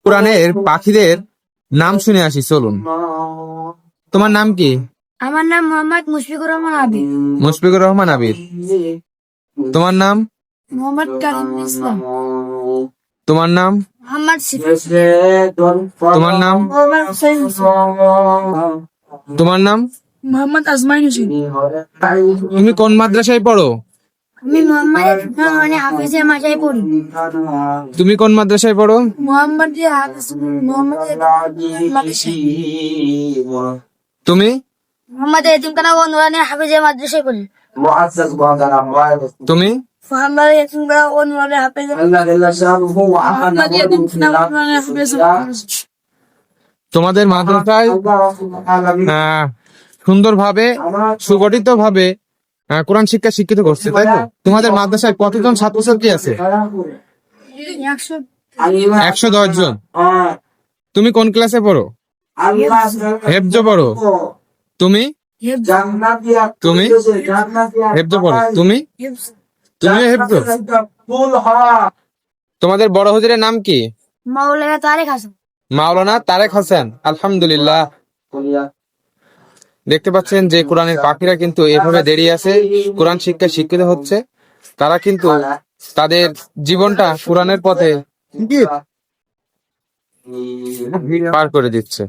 কোরআনের পাখিদের নাম শুনে আসি, চলুন। তোমার নাম কি? আমার নাম মোহাম্মদ মুশফিকুর রহমান আবিদ। মুশফিকুর রহমান আবিদ। তোমার নাম? মোহাম্মদ কারিম ইসলাম। তোমার নাম? মোহাম্মদ সিফি। তোমার নাম? মোহাম্মদ হুসাইন হোসেন। তোমার নাম? মোহাম্মদ আজমাইন হোসেন। তুমি কোন মাদ্রাসায় পড়ো? আমি মোহাম্মদ হাফিজের মাসায় পড়ি। তুমি কোন মাদ্রাসায় পড়ো? মোহাম্মদ হাফিজ মোহাম্মদ মাদ্রাসা। তুমি? মোহাম্মদ এতিমখানা ও নুরানি হাফিজের মাদ্রাসায় পড়ি। তুমি? মোহাম্মদ এতিমখানা ও নুরানি হাফিজের তোমাদের মাদ্রাসায় সুন্দরভাবে সুগঠিত ভাবে কোরআন শিক্ষা শিক্ষিত করছে, তাই তো? তোমাদের মাদ্রাসায় কতজন ছাত্রছাত্রী আছে? 110 জন। তুমি কোন ক্লাসে পড়ো? হেফজ পড়ো। তুমি? তুমি হেফজ পড়ো। তুমি? তুমি হেফজ। তোমাদের বড় হুজুরের নাম কি? মাওলানা তারেক হাসান। মাওলানা তারেক হাসান। আলহামদুলিল্লাহ। দেখতে পাচ্ছেন যে কোরআনের পাখিরা কিন্তু এভাবে দাঁড়িয়ে আছে, কোরআন শিক্ষায় শিক্ষিত হচ্ছে। তারা কিন্তু তাদের জীবনটা কোরআনের পথে পার করে দিচ্ছে।